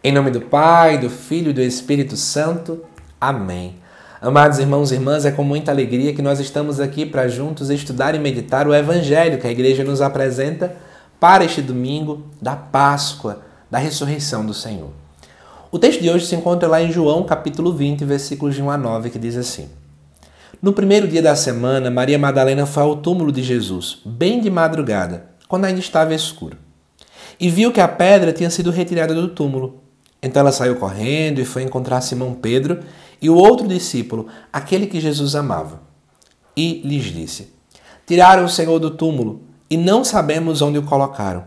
Em nome do Pai, do Filho e do Espírito Santo. Amém. Amados irmãos e irmãs, é com muita alegria que nós estamos aqui para juntos estudar e meditar o Evangelho que a Igreja nos apresenta para este domingo da Páscoa, da ressurreição do Senhor. O texto de hoje se encontra lá em João, capítulo 20, versículos de 1 a 9, que diz assim: No primeiro dia da semana, Maria Madalena foi ao túmulo de Jesus, bem de madrugada, quando ainda estava escuro, e viu que a pedra tinha sido retirada do túmulo. Então ela saiu correndo e foi encontrar Simão Pedro e o outro discípulo, aquele que Jesus amava. E lhes disse: Tiraram o Senhor do túmulo e não sabemos onde o colocaram.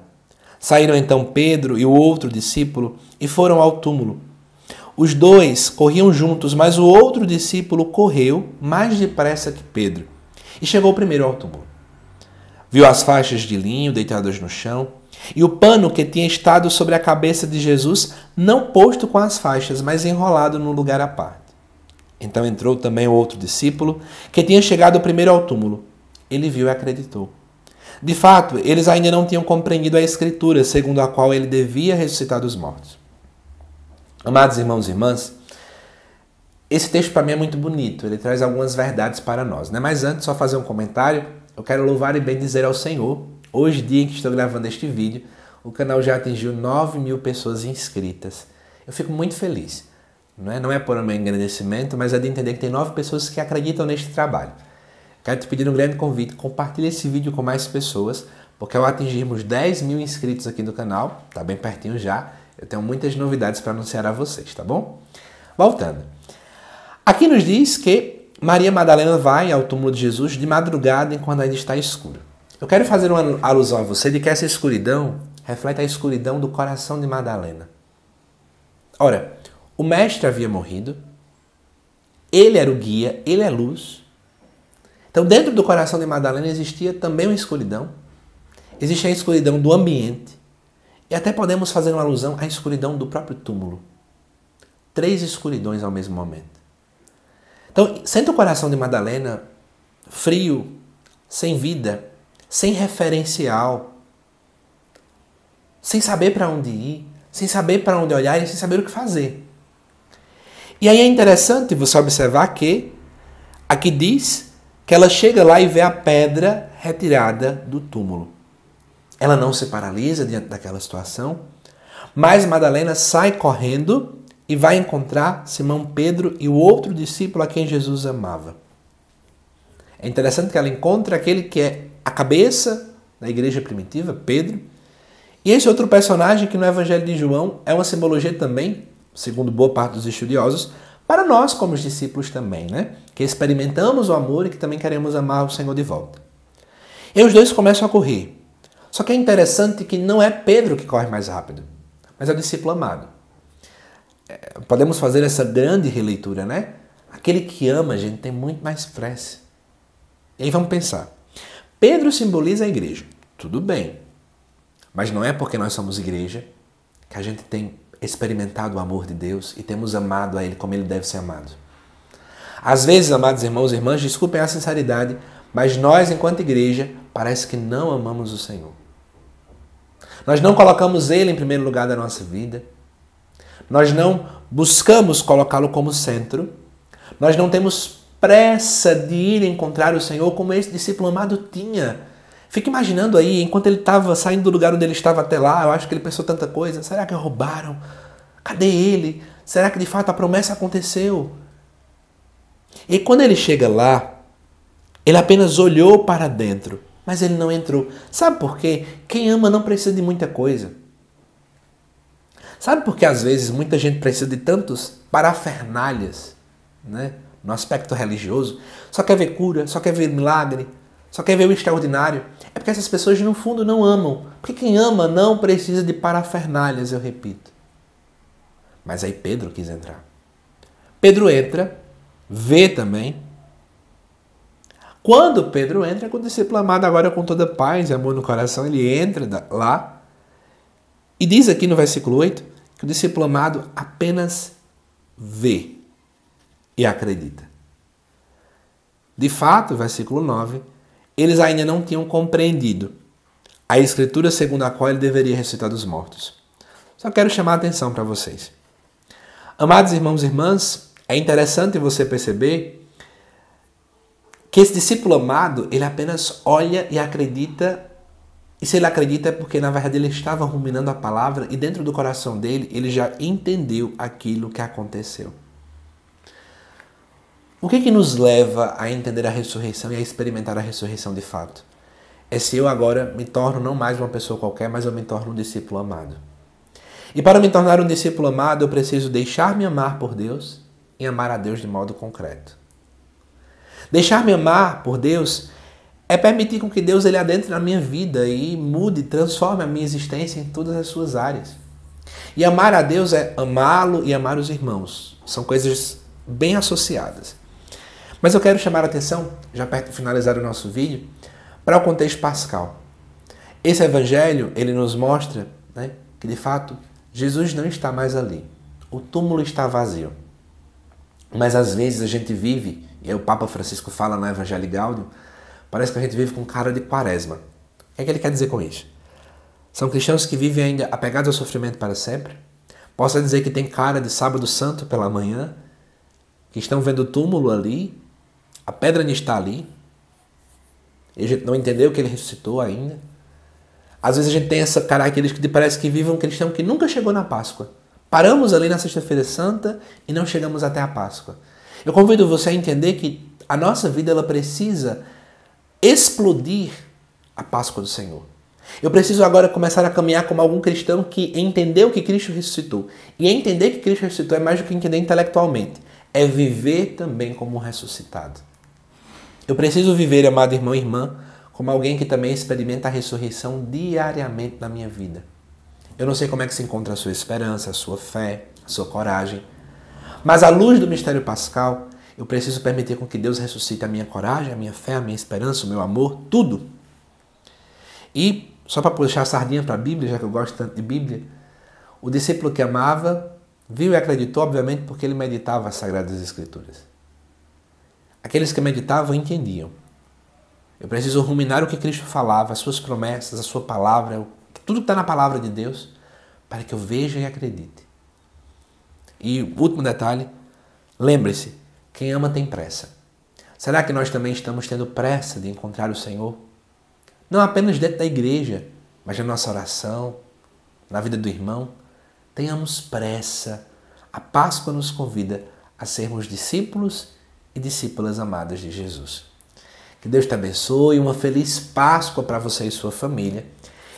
Saíram então Pedro e o outro discípulo e foram ao túmulo. Os dois corriam juntos, mas o outro discípulo correu mais depressa que Pedro e chegou primeiro ao túmulo. Viu as faixas de linho deitadas no chão e o pano que tinha estado sobre a cabeça de Jesus não posto com as faixas, mas enrolado num lugar à parte. Então entrou também o outro discípulo, que tinha chegado primeiro ao túmulo. Ele viu e acreditou. De fato, eles ainda não tinham compreendido a Escritura, segundo a qual ele devia ressuscitar dos mortos. Amados irmãos e irmãs, esse texto para mim é muito bonito, ele traz algumas verdades para nós, né? Mas antes, só fazer um comentário, eu quero louvar e bendizer ao Senhor. Hoje, dia em que estou gravando este vídeo, o canal já atingiu 9.000 pessoas inscritas. Eu fico muito feliz. Não é por um meu agradecimento, mas é de entender que tem 9 pessoas que acreditam neste trabalho. Quero te pedir um grande convite, compartilhe esse vídeo com mais pessoas, porque ao atingirmos 10.000 inscritos aqui no canal, tá bem pertinho já, eu tenho muitas novidades para anunciar a vocês, tá bom? Voltando. Aqui nos diz que Maria Madalena vai ao túmulo de Jesus de madrugada enquanto ainda está escuro. Eu quero fazer uma alusão a você de que essa escuridão reflete a escuridão do coração de Madalena. Ora, o mestre havia morrido, ele era o guia, ele é luz. Então, dentro do coração de Madalena existia também uma escuridão. Existe a escuridão do ambiente. E até podemos fazer uma alusão à escuridão do próprio túmulo. 3 escuridões ao mesmo momento. Então, sente o coração de Madalena frio, sem vida, sem referencial, sem saber para onde ir, sem saber para onde olhar e sem saber o que fazer. E aí é interessante você observar que aqui diz que ela chega lá e vê a pedra retirada do túmulo. Ela não se paralisa diante daquela situação, mas Madalena sai correndo e vai encontrar Simão Pedro e o outro discípulo a quem Jesus amava. É interessante que ela encontra aquele que é a cabeça da igreja primitiva, Pedro, e esse outro personagem que no Evangelho de João é uma simbologia também, segundo boa parte dos estudiosos, para nós como os discípulos também, né? Que experimentamos o amor e que também queremos amar o Senhor de volta. E os dois começam a correr. Só que é interessante que não é Pedro que corre mais rápido, mas é o discípulo amado. Podemos fazer essa grande releitura, né? Aquele que ama, gente, tem muito mais pressa. E aí vamos pensar. Pedro simboliza a igreja. Tudo bem. Mas não é porque nós somos igreja que a gente tem experimentado o amor de Deus e temos amado a Ele como Ele deve ser amado. Às vezes, amados irmãos e irmãs, desculpem a sinceridade, mas nós, enquanto igreja, parece que não amamos o Senhor. Nós não colocamos Ele em primeiro lugar da nossa vida. Nós não buscamos colocá-lo como centro. Nós não temos pressa de ir encontrar o Senhor como esse discípulo amado tinha. Fica imaginando aí, enquanto ele estava saindo do lugar onde ele estava até lá, eu acho que ele pensou tanta coisa. Será que roubaram? Cadê ele? Será que de fato a promessa aconteceu? E quando ele chega lá, ele apenas olhou para dentro, mas ele não entrou. Sabe por quê? Quem ama não precisa de muita coisa. Sabe por que às vezes muita gente precisa de tantos parafernalhas, né? No aspecto religioso? Só quer ver cura, só quer ver milagre, só quer ver o extraordinário. É porque essas pessoas no fundo não amam. Porque quem ama não precisa de parafernalhas, eu repito. Mas aí Pedro quis entrar. Pedro entra, vê também. Quando Pedro entra com o discípulo amado, agora com toda paz e amor no coração, ele entra lá. E diz aqui no versículo 8 que o discípulo amado apenas vê e acredita. De fato, versículo 9, eles ainda não tinham compreendido a escritura segundo a qual ele deveria ressuscitar dos mortos. Então eu quero chamar a atenção para vocês. Amados irmãos e irmãs, é interessante você perceber que esse discípulo amado, ele apenas olha e acredita. E se ele acredita é porque na verdade ele estava ruminando a palavra e dentro do coração dele ele já entendeu aquilo que aconteceu. O que nos leva a entender a ressurreição e a experimentar a ressurreição de fato? É se eu agora me torno não mais uma pessoa qualquer, mas eu me torno um discípulo amado. E para me tornar um discípulo amado, eu preciso deixar-me amar por Deus e amar a Deus de modo concreto. Deixar-me amar por Deus é permitir com que Deus ele adentre na minha vida e mude, transforme a minha existência em todas as suas áreas. E amar a Deus é amá-lo e amar os irmãos. São coisas bem associadas. Mas eu quero chamar a atenção, já perto de finalizar o nosso vídeo, para o contexto pascal. Esse evangelho, ele nos mostra, que de fato Jesus não está mais ali. O túmulo está vazio. Mas às vezes a gente vive, e o Papa Francisco fala no Evangelho Gaudium, parece que a gente vive com cara de quaresma. O que é que ele quer dizer com isso? São cristãos que vivem ainda apegados ao sofrimento para sempre? Posso dizer que tem cara de sábado santo pela manhã, que estão vendo o túmulo ali, a pedra ainda está ali, e a gente não entendeu que ele ressuscitou ainda. Às vezes a gente tem essa característica de parece que vive um cristão que nunca chegou na Páscoa. Paramos ali na Sexta-feira Santa e não chegamos até a Páscoa. Eu convido você a entender que a nossa vida ela precisa explodir a Páscoa do Senhor. Eu preciso agora começar a caminhar como algum cristão que entendeu que Cristo ressuscitou. E entender que Cristo ressuscitou é mais do que entender intelectualmente. É viver também como um ressuscitado. Eu preciso viver, amado irmão e irmã, como alguém que também experimenta a ressurreição diariamente na minha vida. Eu não sei como é que se encontra a sua esperança, a sua fé, a sua coragem. Mas à luz do mistério pascal, eu preciso permitir com que Deus ressuscite a minha coragem, a minha fé, a minha esperança, o meu amor, tudo. E, só para puxar a sardinha para a Bíblia, já que eu gosto tanto de Bíblia, o discípulo que amava, viu e acreditou, obviamente, porque ele meditava as Sagradas Escrituras. Aqueles que meditavam entendiam. Eu preciso ruminar o que Cristo falava, as suas promessas, a sua palavra, tudo que está na palavra de Deus, para que eu veja e acredite. E o último detalhe, lembre-se, quem ama tem pressa. Será que nós também estamos tendo pressa de encontrar o Senhor? Não apenas dentro da igreja, mas na nossa oração, na vida do irmão. Tenhamos pressa. A Páscoa nos convida a sermos discípulos e discípulas amadas de Jesus. Que Deus te abençoe, uma feliz Páscoa para você e sua família.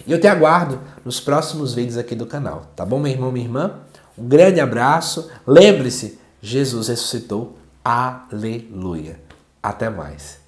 E eu te aguardo nos próximos vídeos aqui do canal. Tá bom, meu irmão, minha irmã? Um grande abraço. Lembre-se, Jesus ressuscitou. Aleluia. Até mais.